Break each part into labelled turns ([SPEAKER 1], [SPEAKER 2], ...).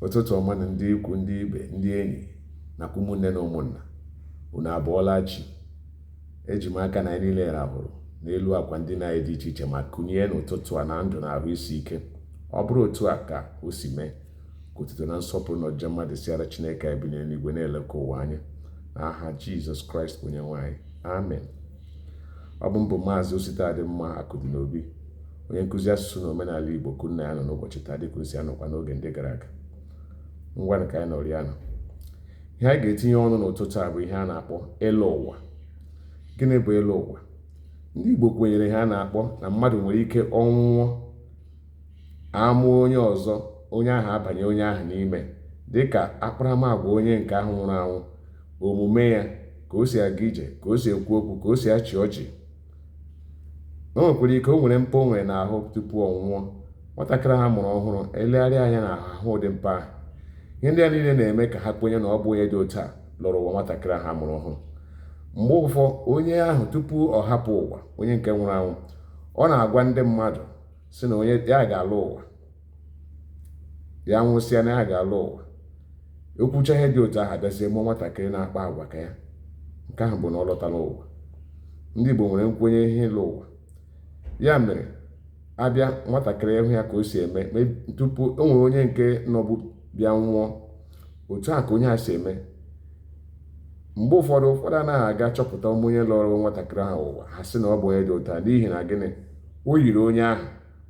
[SPEAKER 1] Ụtụtụ ọma na ndị ikwu, ndị ibe, ndị enyi nakwa ụmụnne na ụmụnna, unu abụọla chi. Eji m aka na anyị niile rahụrụ n'elu akwa ndị na dị iche iche ma kunie n'ụtụtụ a na ndụ na ahụ isi ike. Ọ bụrụ otu a ka o si mee, ka otuto na nsọpụrụ na ọjọọ mmadụ siara Chineke anyị bi n'eluigwe na-elekọ ụwa anya n'aha Jizọs Kraịst onye nwanyị, amen. Ọ bụ mbụ Maazị Ositadịmma Akụdịnobi, onye nkụzi asụsụ na omenala Igbo kunna ya nọ n'ụbọchị taa dịka o si anọkwa n'oge ndị gara aga. Ngwa ka anyị nọrọ ya nọ. Ihe anyị ga-etinye ọnụ n'ụtụtụ a bụ ihe a na-akpọ ịlọ ụwa. Gịnị bụ ịlọ ụwa? Ndị Igbo kwenyere ihe a na-akpọ na mmadụ nwere ike ọnwụọ, amụọ onye ọzọ, onye ahụ abanye onye ahụ n'ime, dịka akparamagwa onye nke ahụ nwụrụ anwụ, omume ya, ka o si aga ije, ka o si ekwu okwu, ka o si achị ọchị. O nwekwara ike o nwere mpa o nwere n'ahụ tupu ọ nwụọ. Nwatakịrị ha mụrụ ọhụrụ elegharị anya na ahụ dị mpa ahụ. Ihe ndị a niile na-eme ka ha kwenye na ọ bụ onye dị otu a lọrọ ụwa nwatakịrị ha mụrụ ọhụrụ. Mgbe ụfọ onye ahụ tupu ọ hapụ ụwa, onye nke nwụrụ anwụ, ọ na-agwa ndị mmadụ sị na onye ya ga-alụ ụwa, ya nwụsịa na ya ga-alụ ụwa. Okwucha ihe dị otu ahụ abịazie mụọ nwatakịrị na-akpa agwa ka ya. Nke ahụ bụ na ọ lọtala ụwa. Ndị Igbo nwere nkwenye ihe ịlụ ụwa. Ya mere, abịa nwatakịrị ịhụ ya ka o si eme tupu o nwere onye nke nọbụ bịa nwụọ, otu a ka onye a si eme. Mgbe ụfọdụ anaghị aga chọpụta onye lọrọ nwatakịrị ahụ ụwa, ha sị na ọ bụ onye dị ụta, n'ihi na gịnị? O yiri onye ahụ,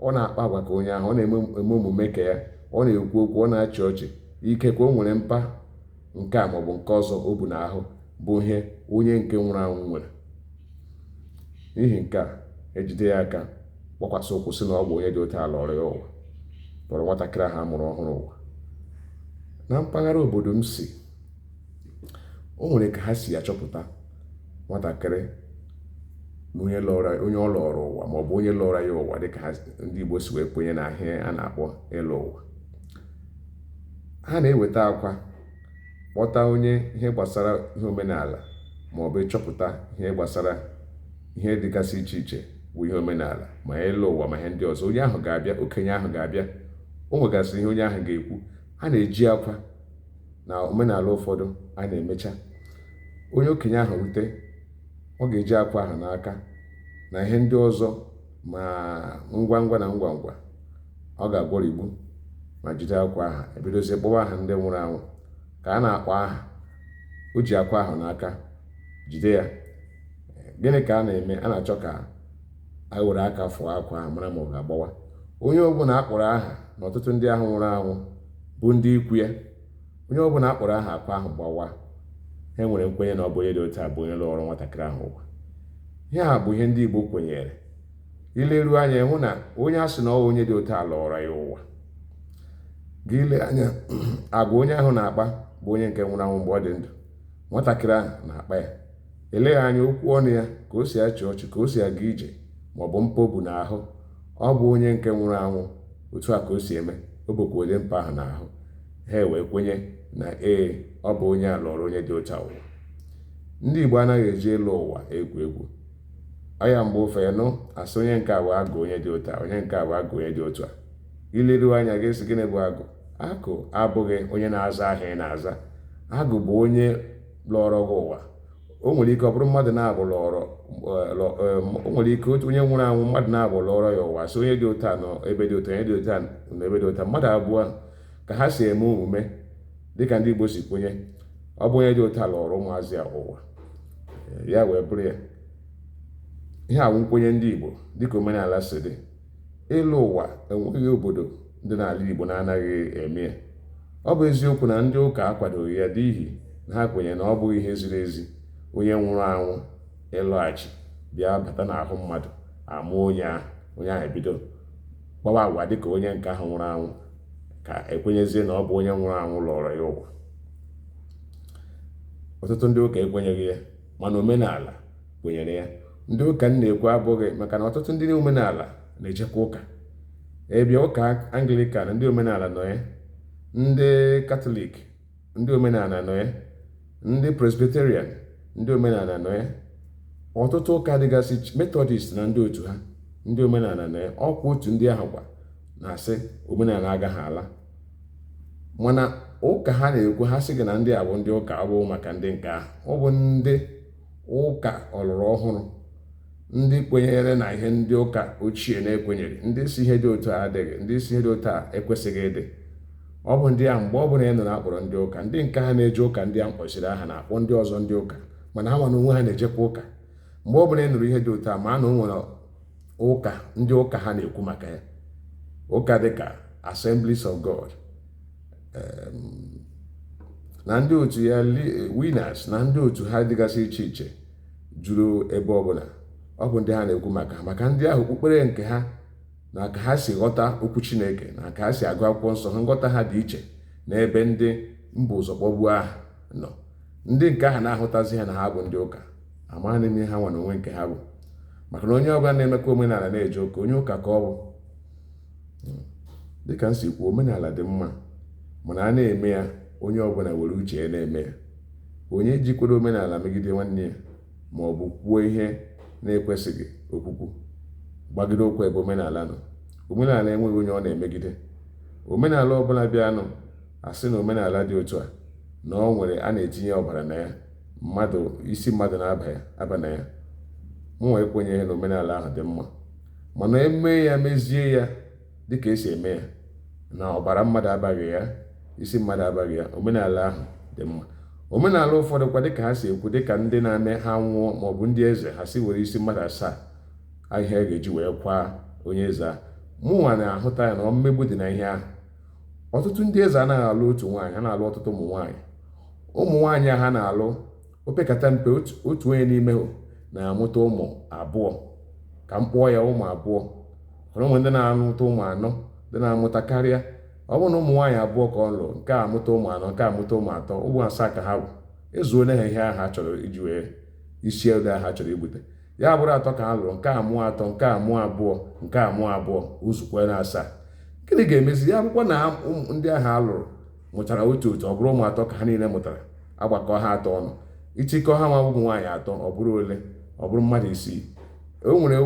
[SPEAKER 1] ọ na-akpa agwa ka onye ahụ, ọ na-eme omume ka ya, ọ na-ekwu okwu, ọ na-achị ọchị. Ike ka o nwere mpa nke a maọbụ nke ọzọ o bu n'ahụ bụ ihe onye nke nwụrụ anwụ nwere. N'ihi nke a, ejide ya aka gbakwasị ụkwụ sị na ọ bụ onye dị ụta lọrọ ya ụwa, lọrọ nwatakịrị ahụ mụrụ ọhụrụ ụwa. Na mpaghara obodo m si, o nwere ka ha si achọpụta nwatakịrị na onye ọ lọrọ ụwa maọbụ onye lọrọ ya ụwa, dịka ndị Igbo si wee kwenye na ihe a na-akpọ ịlọ ụwa. Ha na-eweta akwa kpọta onye ihe gbasara ihe omenala maọbụ ịchọpụta ihe gbasara ihe dịgasị iche iche bụ ihe omenala ma ịlọ ụwa ma ihe ndị ọzọ. Onye ahụ ga-abịa, okenye ahụ ga-abịa, o nwegasịrị ihe onye ahụ ga-ekwu. A na-eji akwa na omenala ụfọdụ a na-emecha. Onye okenye ahụ rute, ọ ga-eji akwa ahụ n'aka na ihe ndị ọzọ ma ngwa ngwa na ngwa ngwa. Ọ ga-agwọrigbu ma jide akwa ahụ, ebidozie kpọwa aha ndị nwụrụ anwụ ka a na-akpọ aha. O ji akwa ahụ n'aka, jide ya. Gịnị ka a na-eme? A na-achọ ka a were aka fụọ akwa ahụ mara ma ọ ga-agbawa. Onye ọbụla akpọrọ aha na ọtụtụ ndị ahụ nwụrụ anwụ bụ ndị ikwu ya. Onye ọbụla akpọrọ aha akwa ahụ gbawa, ha nwere nkwenye na ọ bụ onye dị otu a bụ onye lọrọ nwatakịrị ahụ ụwa. Ihe a bụ ihe ndị Igbo kwenyere. Ileruo anya hụ na onye a sị na ọ onye dị otu a lọrọ ya ụwa, gị ile anya agwa onye ahụ na-akpa bụ onye nke nwụrụ anwụ mgbe ọ dị ndụ. Nwatakịrị ahụ na-akpa ya. Eleghị anya okwu ọnụ ya, ka o si achị ọchị, ka o si aga ije maọbụ mpa o bu n'ahụ, ọ bụ onye nke nwụrụ anwụ. Otu a ka o si eme, o bụkwa onye mpa ahụ n'ahụ. Ha wee kwenye na ee, ọ bụ onye a lọrọ onye dị otu ụwa. Ndị Igbo anaghị eji ịlụ ụwa egwu egwu. Ọya mgbe ofe nụ asị onye nke a bụ agụ onye dị otu a, onye nke a bụ agụ onye dị otu a. Ileruo anya ga-esi gịnị bụ agụ? Agụ abụghị onye na-aza aha ị na-aza. Agụ bụ onye lọrọ gị ụwa. O nwere ike ọ bụrụ mmadụ na-abụ lọrọ, o nwere ike otu onye nwụrụ anwụ mmadụ na-abụ lọrọ ya ụwa, so onye dị otu a nọ ebe dị otu, onye dị otu a nọ ebe dị otu. Mmadụ abụọ ka ha si eme omume dịka ndị Igbo si kwenye, ọ bụ onye dị otu a lọrọ ụmụazị ya ụwa. Ya wee bụrụ ya. Ihe awụ nkwenye ndị Igbo dịka omenala si dị. Ịlụ ụwa enweghị obodo dị n'ala Igbo na-anaghị eme ya. Ọ bụ eziokwu na ndị ụka akwadoghị ya n'ihi na ha kwenye na ọ bụghị ihe ziri ezi onye nwụrụ anwụ ịlọghachi bịa bata n'ahụ mmadụ, amụ onye ahụ ebido gbawa agwa dịka onye nke ahụ nwụrụ anwụ, ka ekwenyezie na ọ bụ onye nwụrụ anwụ lọrọ ya ụwa. Ọtụtụ ndị ụka ekwenyeghị ya, mana omenala kwenyere ya. Ndị ụka na-ekwu abụghị maka na ọtụtụ ndị omenala na-ejekwa ụka. Ebịa ụka Anglican, ndị omenala nọ ya. Ndị Katọlik, ndị omenala nọ ya. Ndị Presbyterian, ndị omenala nọ ya. Ọtụtụ ụka dịgasị Methodist na ndị otu ha, ndị omenala nọ ya. Ọkwa otu ndị ahụ gwa na-asị omenala agaghị ala. mana ụka ha na-ekwu, ha sị gị na ndị a bụ ndị ụka, ọ bụ maka ndị nke ahụ. Ọ bụ ndị ụka ọlụrụ ọhụrụ, ndị kwenyere na ihe ndị ụka ochie na-ekwenyere, ndị si ihe dị otu a adịghị, ndị si ihe dị otu a ekwesịghị ịdị. Ọ bụ ndị a mgbe ọ bụla ị nụrụ akpọrọ ndị ụka, ndị nke ha na-eje ụka ndị a mkpọchiri aha na-akpọ ndị ọzọ ndị ụka, mana ha nwa na onwe ha na-ejekwa ụka. Mgbe ọ bụla ị nụrụ ihe dị otu a, ma na o nwere ụka ndị ụka ha na-ekwu maka ya, ụka dịka Assemblies of God, na ndị otu ya Winners, na ndị otu ha dịgasị iche iche juru ebe ọbụla. Ọ bụ ndị ha na-ekwu maka ndị ahụ okpukpere nke ha, na ka ha si ghọta okwu Chineke, na ka ha si agụ akwụkwọ nsọ ha, nghọta ha dị iche n'ebe ndị mba ụzọ kpọgbuo aha nọ. Ndị nke ahụ na-ahụtazi ha na ha bụ ndị ụka, amaghị m ihe ha nwa na onwe nke ha bụ, maka na onye ọbụla na-emekwa omenala na-eje ụka, onye ụka ka ọ bụ. Dịka m si kwuo, omenala dị mma, mana a na-eme ya onye ọbụla were uche ya na-eme ya. Onye jikwara omenala megide nwanne ya, ma ọ bụ kwuo ihe na-ekwesịghị okwukwu, gbagide okwu ebe omenala nọ. Omenala enweghị onye ọ na-emegide. Omenala ọbụla bịanụ asị na omenala dị otu a, na ọ nwere a na-etinye ọbara na ya, isi mmadụ na-aba na ya. M nwee kwenyeghị na omenala ahụ dị mma, mana eme ya, mezie ya dịka esi eme ya, na ọbara mmadụ abaghị ya, isi mmadụ abaghị ya, omenala ahụ dị mma. Omenala ụfọdụ kwa dịka ha si ekwu, dịka ndị na-ame ha nwụọ maọbụ ndị eze, ha si were isi mmadụ asaa ahịa ga-eji wee kwa onye eze ahụ. Mụnwa na-ahụta ya na mmegbu dị na ihe ahụ. Ọtụtụ ndị eze anaghị alụ otu nwaanyị, ha na-alụ ọtụtụ ụmụ nwaanyị. Ụmụ nwaanyị ha na-alụ opekata mpe otu onye n'ime ha na-amụta ụmụ abụọ, ka m kpọọ ya ụmụ abụọ. Ụmụ ndị na-amụta ụmụ anọ, ndị na-amụta karịa. Ọ bụrụ na ụmụ nwaanyị abụọ ka ọ lụrụ, nke a amụta ụmụ anọ, nke a amụta ụmụ atọ, ụmụ asaa ka ha bụ. Ezuole ha ihe ahụ ha chọrọ iji wee isi ego ahụ ha chọrọ ibute. Ya bụrụ atọ ka ha lụrụ, nke a mụọ atọ, nke a mụọ abụọ, nke a mụọ abụọ, uzukwe na asaa. Gịnị ga-emezi? Ya bụkwa na ndị ahụ a lụrụ mụtara otu ọ bụrụ ụmụ atọ ka ha niile mụtara, agbakọ ha atọ ọnụ, ichikọ ha nwa ụmụ nwaanyị atọ, ọ bụrụ ole? Ọ bụrụ mmadụ isii. O nwere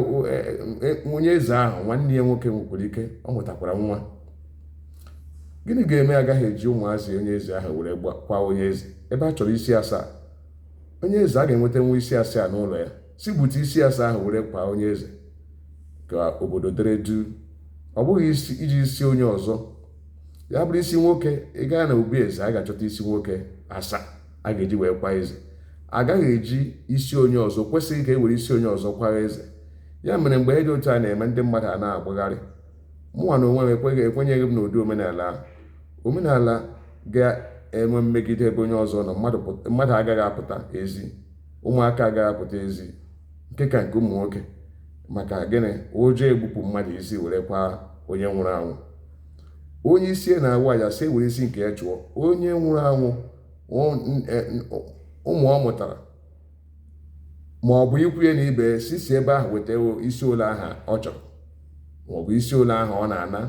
[SPEAKER 1] onye eze ahụ, nwanne ya nwoke nwekwara ike ọ mụtakwara nwa. Gịnị ga-eme agaghị eji ụmụazị onye eze ahụ were kwa onye eze? Ebe a chọrọ isi asaa, onye eze a ga-enweta nwa isi asaa n'ụlọ ya, si bute isi asaa ahụ were kwa onye eze, ka obodo dere du. Ọ bụghị iji isi onye ọzọ. Ya bụrụ isi nwoke, ị gaa na obi eze, a ga-achọta isi nwoke asaa a ga-eji wee kwa eze. Agaghị eji isi onye ọzọ, kwesịghị ka e were isi onye ọzọ kwa eze. Ya mere mgbe dị otu a na-eme, ndị mmadụ a na-agbagharị. Mụnwa na onwe m ekwenyeghị m n'ụdị omenala ahụ. Omenala ga-enwe mmegide ebe onye ọzọ nọ, mmadụ agaghị apụta ezi, ụmụaka agaghị apụta ezi, nke ka nke ụmụ nwoke. Maka gịnị? Ụjọ egbupụ mmadụ isi were kwa onye nwụrụ anwụ. Onye isi na-awụ aja sị were isi nke ya chụọ onye nwụrụ anwụ, ụmụ ọ mụtara, ma ọ bụ ikwu ya na ibe si ebe ahụ weta isi ole ahụ ọ chọrọ, ma ọ bụ isi ole ahụ ọ na-ana,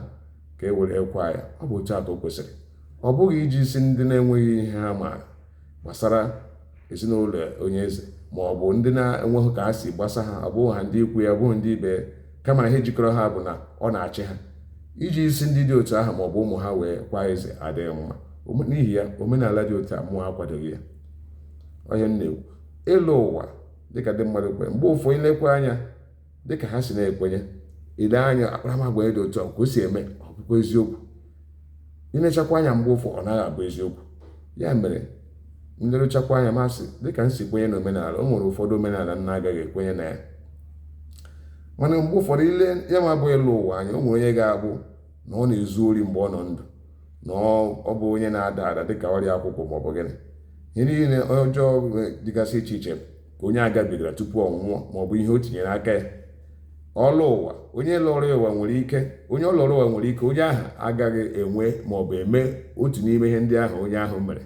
[SPEAKER 1] ka e were kwa ya. Ọ bụ otu atọ kwesịrị. Ọ bụghị iji isi ndị na-enweghị ihe ha maara gbasara ezinụlọ onye eze, ma ọ bụ ndị na-enweghị ka ha si gbasa ha, ọ bụghị ha ndị ikwu ya, ọ bụghị ndị ibe, kama ihe jikọrọ ha bụ na ọ na-achị ha. Iji isi ndị dị otu ahụ ma ọ bụ ụmụ ha wee kwa eze adịghị mma. N'ihi ya, omenala dị otu a mụọ akwadoghị ya. Onye na-ekwu ịlụ ụwa dịka ndị mmadụ kwe, mgbe ụfọdụ ilekwa anya dịka ha si na-ekwenye, ile anya akparamagwa dị otu a ka o si eme, ọ bụkwa eziokwu. Ilechakwa anya mgbe ụfọdụ ọ naghị abụ eziokwu. Ya mere nlerụchakwa anya masị dịka m si kwenye na omenala, o nwere ụfọdụ omenala m na-agaghị ekwenye na ya. Mana mgbe ụfọdụ ile ya ma bụ ịlụ ụwa anya, o nwere onye ga-abụ na ọ na-ezu ori mgbe ọ nọ ndụ, na ọ bụ onye na-ada ada dịka ọrịa akwụkwọ ma ọ bụ gịnị. Ihe niile ọjọọ dịgasị iche iche ka onye agabigara tupu ọ nwụọ, ma ọ bụ ihe o tinyere aka ya. Ọlụ ụwa, onye lụrụ ụwa nwere ike, onye ọ lụrụ ụwa nwere ike onye ahụ agaghị enwe ma ọ bụ eme otu n'ime ihe ndị ahụ onye ahụ mere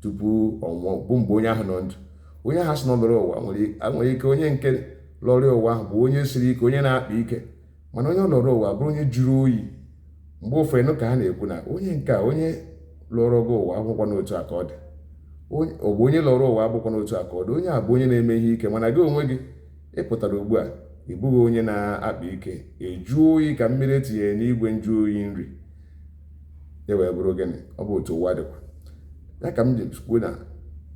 [SPEAKER 1] tupu ọ nwụọ, bụ mgbe onye ahụ nọ ndụ. Onye ahụ sị na ọ lụrụ ụwa nwere ike onye nke lụrụ ụwa ahụ bụ onye siri ike, onye na-akpa ike. Mana onye lụrụ ụwa bụrụ onye jụrụ oyi. Mgbe ụfọdụ ka ha na-ekwu na onye nke a, onye lụrụ gị ụwa akwụkwọ n'otu aka ọ dị, ọ bụ onye lụrụ ụwa akwụkwọ n'otu aka ọ dị. Onye a bụ onye na-eme ihe ike, mana gị onwe gị ịpụtara ugbu a ị bụghị onye na-akpa ike, ejuo oyi ka mmiri etinyere n'igwe nju oyi nri. ya wee bụrụ gịnị, ọ bụ otu ụwa dịkwa. Ya ka m ji kwuo na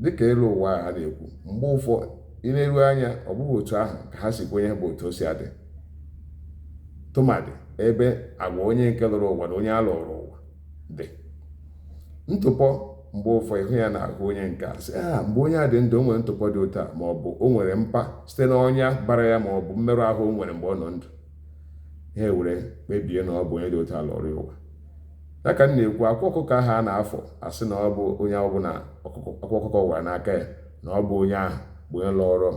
[SPEAKER 1] dịka ịlụ ụwa ha na-ekwu, mgbe ụfọdụ ị na-eru anya ọ bụghị otu ahụ ka ha si kwenye bụ otu o si adị, tụmadị ebe agwa onye nke lụrụ ụwa na onye a lụrụ ụwa dị. Ntụpọ mgbe ụfọdụ ịhụ ya na-ahụ onye nke a sị, mgbe onye a dị ndụ o nwere ntụpọ dị otu a, ma ọ bụ o nwere mpa site n'ọnya bara ya, ma ọ bụ mmerụ ahụ o nwere mgbe ọ nọ ndụ, ha were kpebie na ọ bụ onye dị otu a lụrụ ụwa. Ya ka m na-ekwu, akwa ọkụkọ ahụ a na-afọ asị na ọ bụ onye ọbụla akwa ọkụkọ wara n'aka ya na ọ bụ onye ahụ bụ onye lọrọ,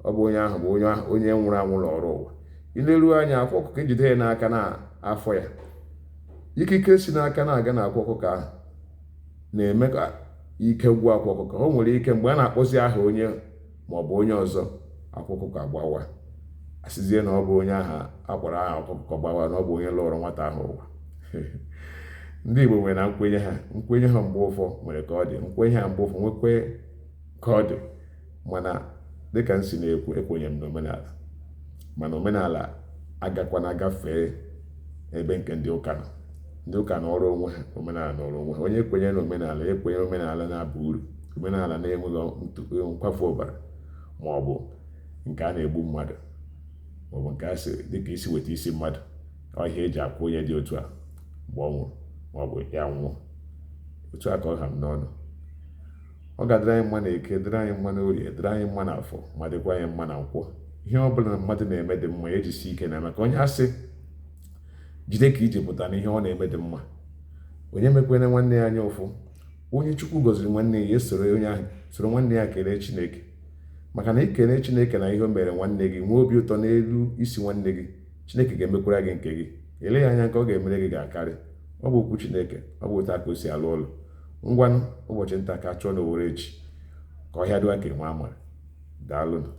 [SPEAKER 1] ọ bụ onye ahụ bụ onye nwụrụ anwụ lọrọ ụwa. Ileruo anya, akwa ọkụkọ ejide ya n'aka na afọ ya, ikike si n'aka na-aga na akwa ọkụkọ ahụ na-eme ka ike gwụ akwa ọkụkọ. O nwere ike mgbe a na-akpọzi aha onye ma ọ bụ onye ọzọ, akwa ọkụkọ agbawa, asịzie na ọ bụ onye ahụ akpọrọ aha ọkụkọ gbawa, na ọ bụ onye lụrụ nwata ahụ ụwa. Ndị Igbo nwere na nkwenye ha mgbe ụfọ nwere ka ọ dị, nkwenye ha mgbe ụfọ nwekwe ka ọ dị. Mana dịka m si na-ekwu, ekwenye m n'omenala, mana omenala agakwana agafee ebe nke ndị ụka nọ. Ndị ụka nọrọ onwe ha, omenala nọrọ onwe ha. Onye kwenye na omenala ekwenye omenala na-aba uru, omenala na-enweghị nkwafu ọbara, ma ọ bụ nke a na-egbu mmadụ, ma ọ bụ nke a si dịka isi weta isi mmadụ. Ọ ihe eji akwụ onye dị otu a mgbe ọ nwụrụ, ma ọ bụ ya nwụọ. Otu a ka ọ ha m n'ọnụ. Ọ ga-adịrị anyị mma na Eke, dịrị anyị mma na Orie, dịrị anyị mma na Afọ, ma dịkwa anyị mma na Nkwọ. Ihe ọ bụla mmadụ na-eme dị mma, ejisi ike na maka onye asị jide ka ije pụta na ihe ọ na-eme dị mma. Onye mekwene nwanne ya anya ụfụ. Onye Chukwu gọziri nwanne ya, esoro onye ahụ soro nwanne ya kelee Chineke, maka na ikele Chineke na ihe o mere nwanne gị, nwee obi ụtọ n'elu isi nwanne gị, Chineke ga-emekwara gị nke gị. Eleghị anya nke ọ ga-emere gị ga-akarị. Ọ bụ okwu Chineke, ọ bụ otu aka o si alụ ụlọ. Ngwanụ, ụbọchị nta ka chụọ n'Owerre echi, ka ọhịa dịwa ka enwe amara. Daalụnụ.